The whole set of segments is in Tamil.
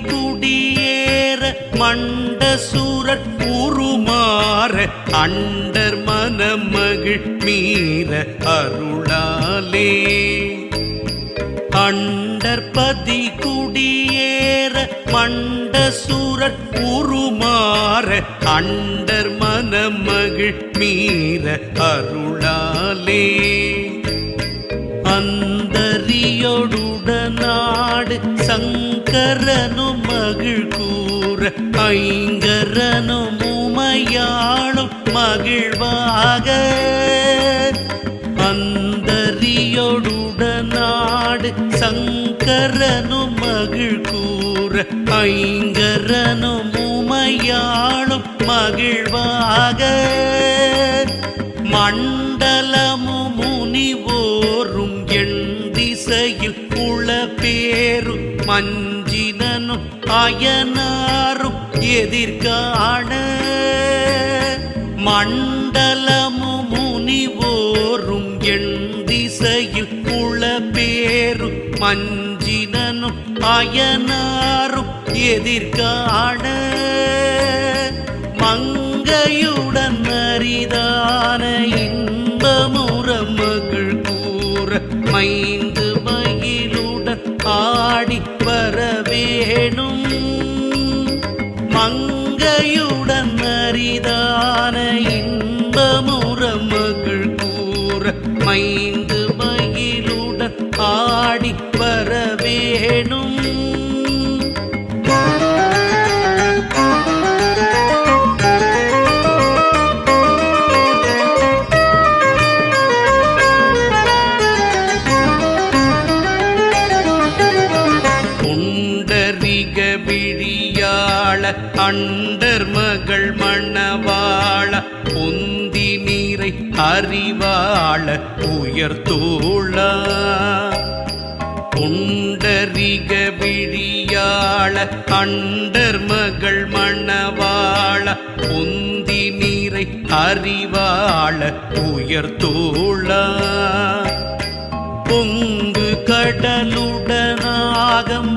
குடியேற மண்டசூரற் உருமாற அண்டர் மனமகிழ் மீற அருளாலே அண்டர்பதி குடியேற மண்டசூரற் உருமாற அண்டர் மனமகிழ் மீற அருளாலே அந்தரியோடுடனாடு சங்கரனும் மகிழ் கூற ஐங்கரனும் உமையாளும் மகிழ்வாக அந்தரியோடுடனாடு சங்கரனும் மகிழ் கூற ஐங்கரனும் உமையாளும் மகிழ்வாக மண்டலமும் முனிவோரும் எண் திசையில் உள பேரும் மஞ்சினனும் அயனாரும் எதிர்காண மண்டலமும் முனிவோரும் எண் திசையில் உள பேரும் மஞ்சினனும் அயனாரும் எதிர்காண மங்கையுடன் அரிதான இன்பமுற மகிழ் கூற மைந்து மயிலுடன் ஆடி வரவேணும் மங்கையுடன் அரிதான இன்பமுற மகிழ் கூற மைந்து மயிலுடன் ஆடி வரவேணும் அண்டர் மகள் மணவாள பொந்தி நீரை அறிவாள உயர்த்தோள புண்டரிக விழியாள அண்டர் மகள் மணவாள பொந்தி நீரை அறிவாள உயர்த்தோள பொங்கு கடலுடனாகம்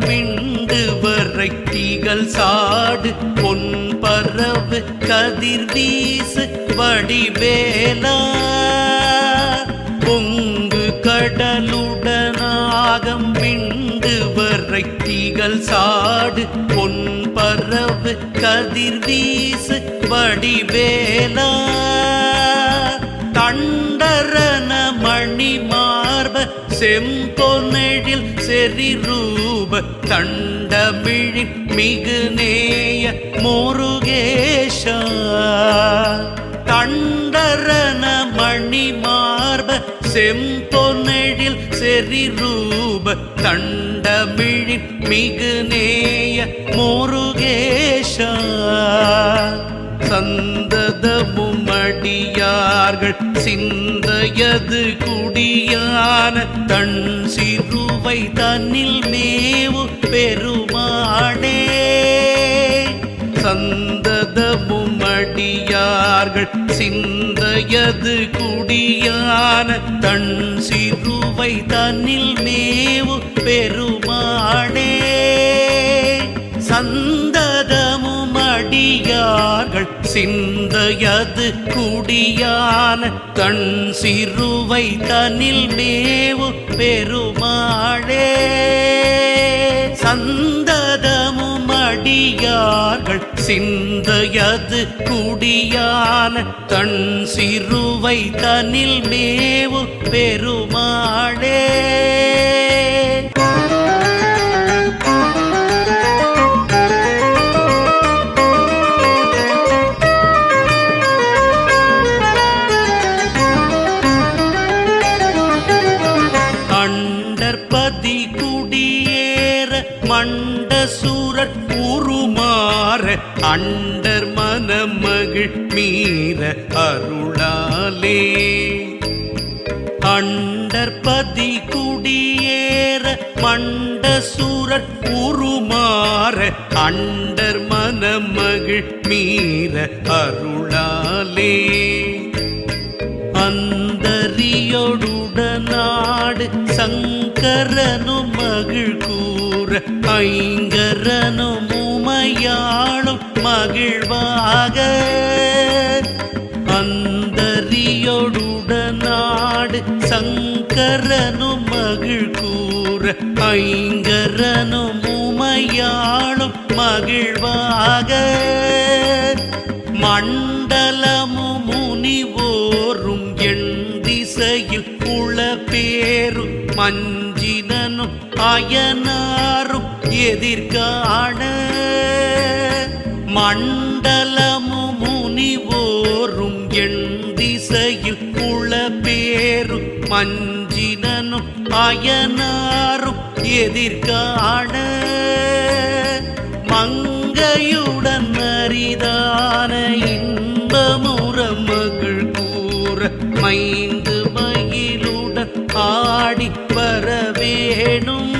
விண்டு வரை திகழ் சாடு பொன் பரவு கதிர் வீசு வடிவேலா பொங்கு கடலுடனாகம் விண்டு வரை திகழ் சாடு பொன் பரவு கதிர் வீசு வடிவேலா தண்டரன மணி மார்ப செம்பொன்னெழில் செறிரூப தண்டமிழின் மிகு நேய முருகேஷா தண்டரன மணி மார்ப செம்பொன்னெழில் செறிரூப தண்டமிழின் மிகு நேய முருகேஷா சந்ததமும் அடியார்கள் சிந்தையது குடியான தன் சிறுவை தன்னில் மேவு பெருமானே சந்ததமும் அடியார்கள் சிந்தையது குடியான தன் சிறுவை தன்னில் மேவு பெருமானே சந்ததமும் அடியார்கள் சிந்தையது குடியான தன் சிறுவை தனில் மேவு பெருமாளே சந்ததமும் அடியார்கள் சிந்தையது குடியான தன் சிறுவை தனில் மேவு பெருமாளே மண்டசூரற் உருமாற அண்டர் மனமகிழ் மீற அருளாலே அண்டர்பதி குடியேற மண்டசூரற் உருமாற அண்டர் மனமகிழ் மீற அருளாலே அந்தரியோடுடனாடு சங்கரனும் மகிழ் கூற ஐங்கர ஐங்கரனும் உமையாளும் மகிழ்வாக அந்தரியோடுடனாடு சங்கரனும் மகிழ் கூற ஐங்கரனும் உமையாளும் மகிழ்வாக மண்டலமும் முனிவோரும் எண் திசையில் குளப்பேரும் மஞ்சினனும் அயனாரும் எதிர்காண மண்டலமும் முனிவோரும் எண் திசையில் குளப்பேரும் மஞ்சினனும் அயனாரும் எதிர்காண மங்கையுடன் அரிதான இன்பமுற மகிழ் கூற மைந்து மயிலுடன் ஆடி வரவேணும்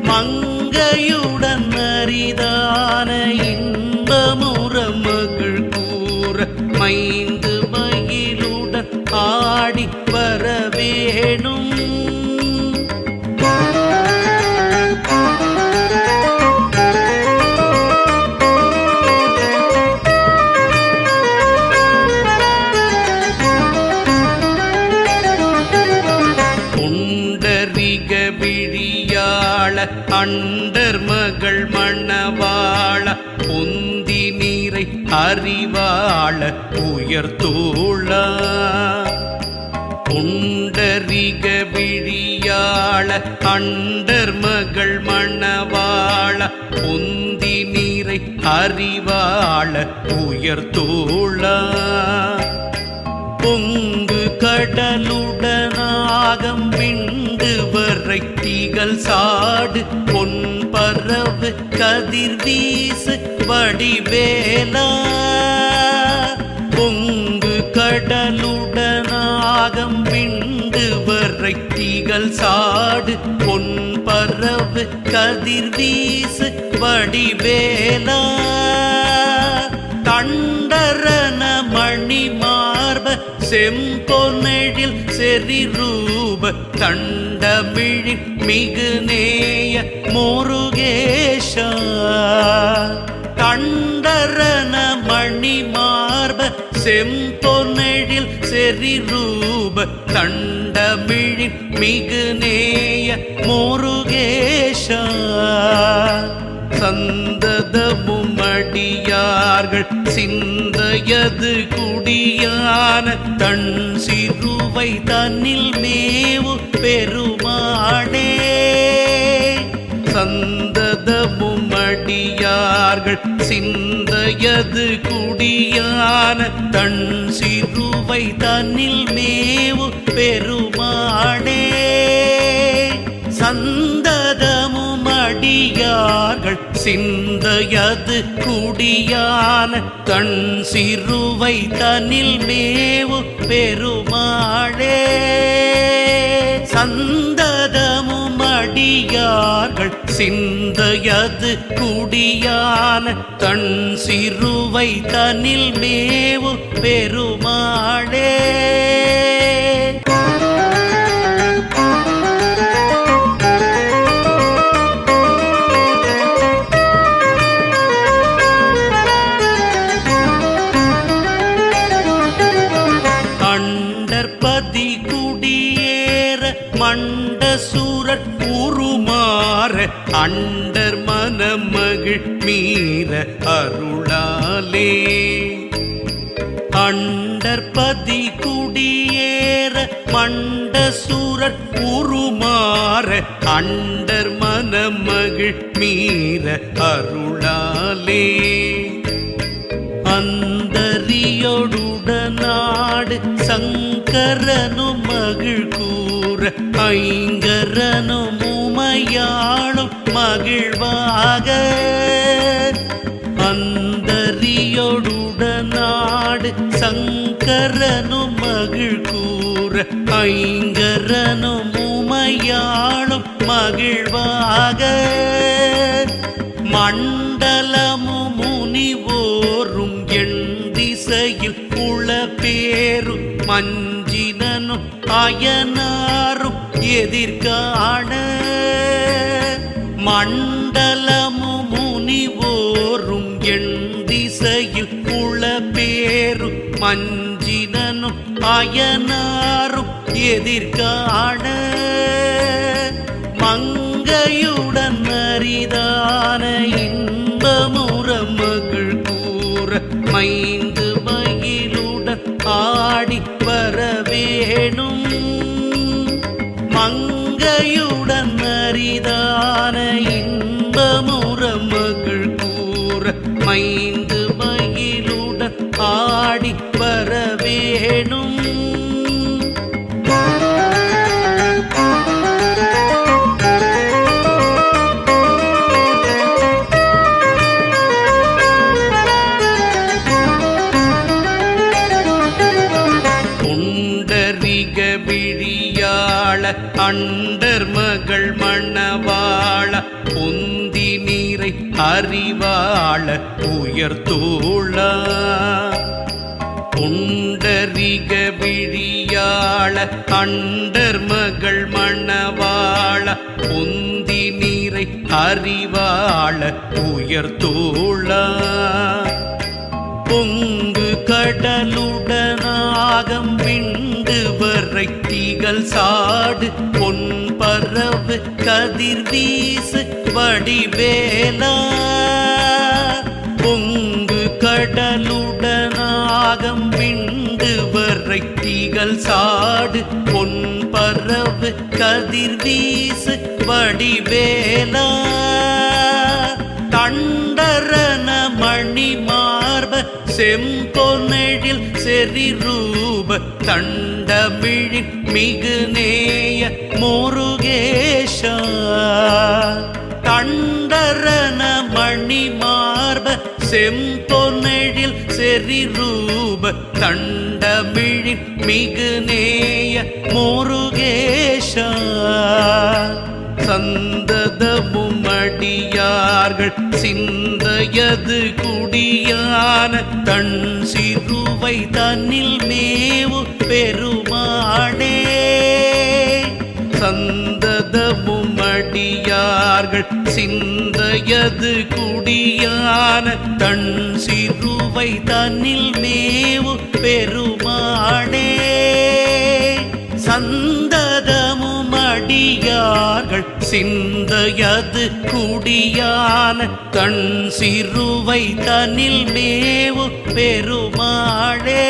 மங்கையுடன் அரிதான இன்பமுற மகிழ் கூற மைந்து மயிலுடன் ஆடி வரவேணும் அண்டர் மகள் மணவாள பொந்தி நீரை அறிவாள உயர்த்தோள புண்டரிக விழியாள அண்டர் மகள் மணவாள பொந்தி நீரை அறிவாள உயர்த்தோள பொங்கு கடலுடனாகம் விண்டு வரை தீகள் சாடு பொன் பறவு கதிர் வீசு வடிவேலா பொங்கு கடலுடனாகம் விண்டு வரை தீகள் சாடு பொன் பறவு கதிர் வீசு வடிவேலா தண்டரன மணி மார்ப செம்பொன்னெழில் செறிரூப தண்டமிழில் மிகு நேய முருகேஷா தண்டரன மணி மார்ப செம்பொன்னெழில் செறிரூப தண்டமிழில் மிகு நேய முருகேஷா சந்ததமும் அடியார்கள் சிந்தையது குடியான தன் சிறுவை தன்னில் மேவு பெருமானே சந்ததமும் அடியார்கள் சிந்தையது குடியான தன் சிறுவை தன்னில் மேவு பெருமானே சந்ததமும் அடியார்கள் சிந்தையது குடியான தன் சிறுவை தனில் மேவு பெருமாளே சந்ததமும் அடியார்கள் சிந்தையது குடியான தன் சிறுவை தனில் மேவு பெருமாளே மண்டசூரர் உருமாற அண்டர் மனமகிழ் மீற அருளாலே அண்டர் பதி குடியேற மண்டசூரர் உருமாற அண்டர் மனமகிழ் மீற அருளாலே அந்தரியோடுடனாடு சங்கரனும் மகிழ் கூற ஐங்கரனும் உமையாளும் மகிழ்வாக அந்தரியோடுடனாடு சங்கரனும் மகிழ் கூற ஐங்கரனும் உமையாளும் மகிழ்வாக மண்டலமும் முனிவோரும் எண் திசையில் குளப்பேரும் மஞ்சினனும் அயனாரும் எதிர்காண மண்டலமு முனிவோரும் எண் திசையில் உளப்பேரு மஞ்சினனும் அயனாரும் எதிர்காண மங்கையுடன் அரிதான இன்பமுற மகிழ் கூற மைந்து மயிலுடன் ஆடி வரவேணும் மங்கையுடன் அரிதான இன்பமுற மகிழ் கூற மைந்து மயிலுடன் ஆடி வரவேணும் விழியாள அண்டர் மகள் மணவாள பொந்தி நீரை அறிவாள உயர்த்தோள புண்டரிக விழியாள அண்டர் மகள் மணவாள பொந்தி நீரை அறிவாள உயர்த்தோள பொங்கு கடலுடனாகம் விண்டு வரை தீகள் சாடு பொன் பரவு கதிர் வீசு வடிவேலா பொங்கு கடலுடனாகம் விண்டு வரை தீகள் சாடு பொன் பரவு கதிர் வீசு வடிவேலா தண்டரன மணி மார்ப செம்பொன்னெழில் செறிரூப தண்டமிழின் மிகு நேய முருகேஷா தண்டரன மணி மார்ப செம்பொன்னெழில் செறிரூப தண்டமிழின் மிகு நேய முருகேஷா சந்ததமும் அடியார்கள் சிந்தையது குடியான தன் சிறுவை தன்னில் மேவு பெருமானே சந்ததமும் அடியார்கள் சிந்தையது குடியான தன் சிறுவை தன்னில் மேவு பெருமானே சந்ததமும் அடியார்கள் சிந்தையது குடியான தன் சிறுவை தனில் மேவு பெருமாளே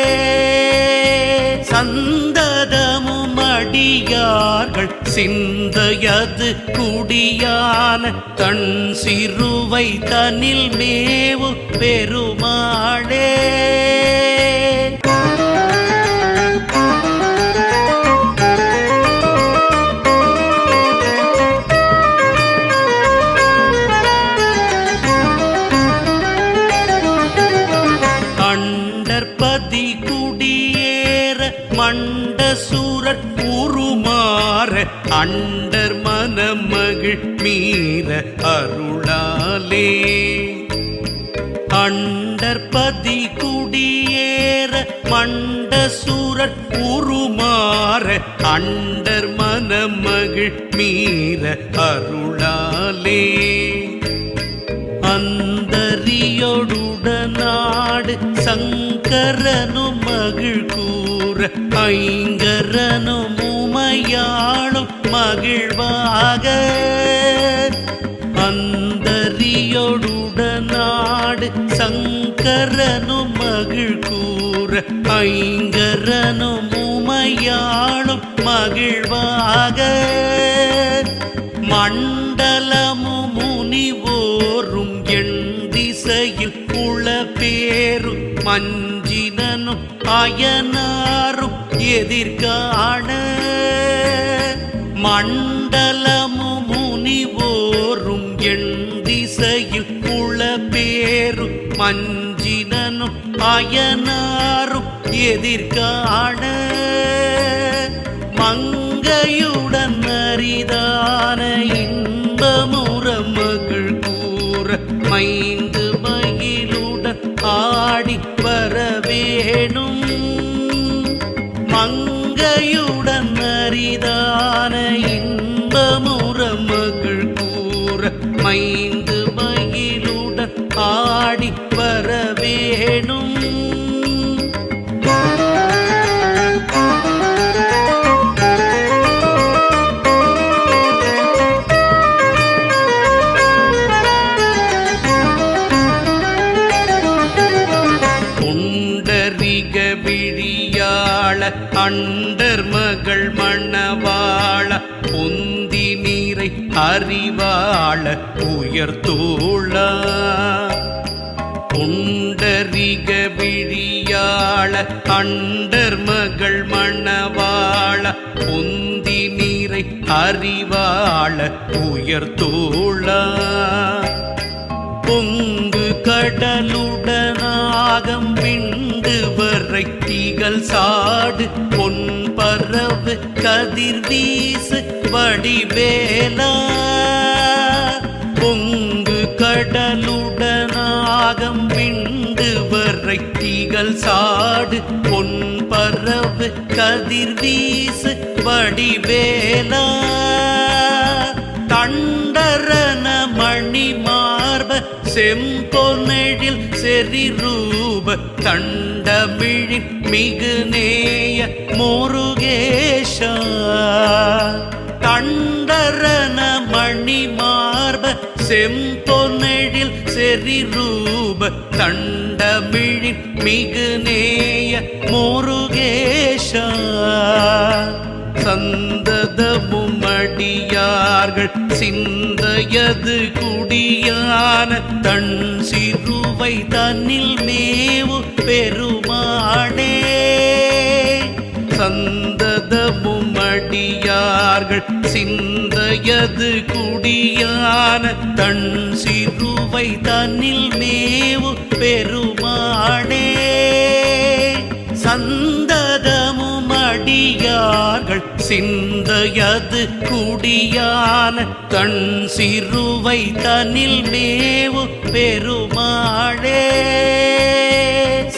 சந்ததமும் அடியார்கள் சிந்தையது குடியான தன் சிறுவை தனில் மேவு பெருமாளே பதி குடியேற மண்ட சூரற் உருமாற அண்டர் மனமகிழ் மீற அருளாலே அண்டர் பதி குடியேற மண்ட சூரற் உருமாற அண்டர் மனமகிழ் மீற அருளாலே அந்தரியோடுடனாடு சங்கரனும் மகிழ் கூற ஐங்கரனும் உமையாளும் மகிழ்வாக அந்தரியோடுடனாடு சங்கரனும் மகிழ் கூற ஐங்கரனும் உமையாளும் மகிழ்வாக மண்டலமு முனிவோரும் எண் திசையில் உளப்பேரு மஞ்சினனும் அயனாரும் எதிர்காண மண்டலமு முனிவோரும் எண் திசையில் உளப்பேரு மஞ்சினனும் அயனாரும் எதிர்காண மங்கையுடன் அரிதான இன்பமுற மகிழ் கூற மைந்து மயிலுடன் ஆடி வரவேணும் மங்கையுடன் அரிதான இன்பமுற மகிழ் கூற ஆடி வரவேணும். அண்டர் மகள் மணவாள பொந்தி நீரை அறிவாள உயர்த்தோள புண்டரிக விழியாள அண்டர் மகள் மணவாள பொந்தி நீரை அறிவாள உயர்த்தோள பொங்கு கடலுடனாகம் விண்டு வரை திகழ் சாடு பொன் பரவு கதிர் வீசு வடிவேலா. பொங்கு கடலுடனாகம் விண்டு வரை திகழ் சாடு பொன் பரவு கதிர் வீசு வடிவேலா. தண்டரன மணி மார்ப செம்பொனெழில் செறிரூப தண்டமிழின் மிகு நேய முருகேஷா. தண்டரன மணி மார்ப செம்பொனெழில் செறிரூப தண்டமிழின் மிகு நேய முருகேஷா. சந்ததமும் அடியார்கள் சிந்தையது குடியான தன் சிறுவை தன்னில் மேவு பெருமானே. சந்ததமும் அடியார்கள் சிந்தையது குடியான தன் சிறுவை தன்னில் மேவு பெருமானே. சந்ததமும் அடியார்கள் சிந்தையது குடியான தன் சிறுவை தனில் மேவு பெருமாளே.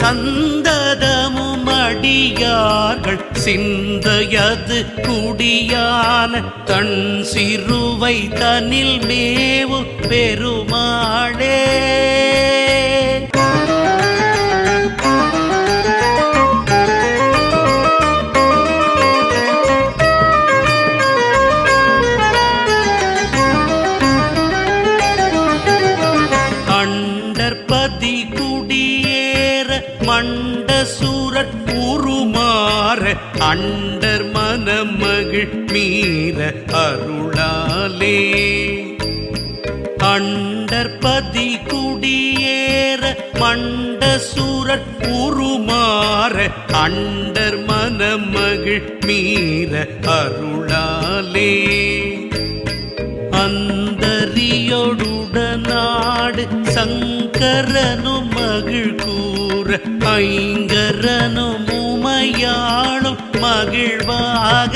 சந்ததமும் அடியார்கள் சிந்தையது குடியான தன் சிறுவை தனில் மேவு பெருமாளே. மண்டசூரர் உருமாற அண்டர் மனமகிழ் மீற அருளாலே. அண்டர்பதி குடியேற மண்டசூரர் உருமாற அண்டர் மனமகிழ் மீற அருளாலே. அந்தரியோடுடனாடு சங்கரனும் மகிழ் கூற ஐங்கரனும் உமையாளும் மகிழ்வாக.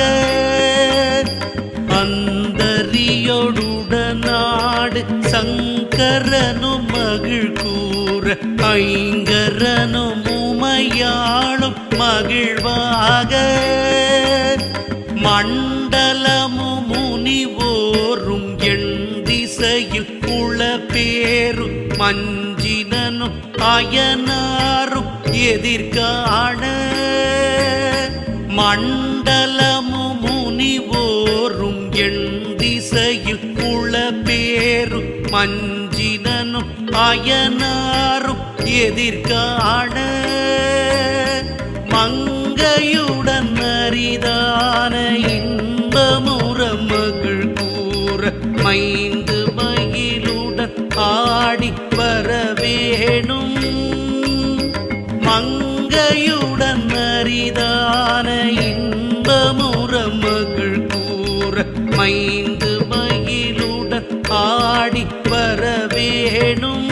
அந்தரியோடுடனாடு சங்கரனும் மகிழ் கூற ஐங்கரனும் உமையாளும் மகிழ்வாக. மண்டலமும் முனிவோரும் எண் திசையில் குள பேரும் மஞ்சினனும் அயனாரும் எதிர்காண. மண்டலமும் முனிவோரும் எண் திசையில் குள பேரும் மஞ்சினனும் அயனாரும் எதிர்காண. மங்கையுடன் அரிதான இன்பமுற மகிழ் கூற மைந்து மயிலுடன் ஆடி வரவேணும். மங்கையுடன் அரிதான இன்பமுற மகிழ் கூற மைந்து மயிலுடன் ஆடி வரவேணும்.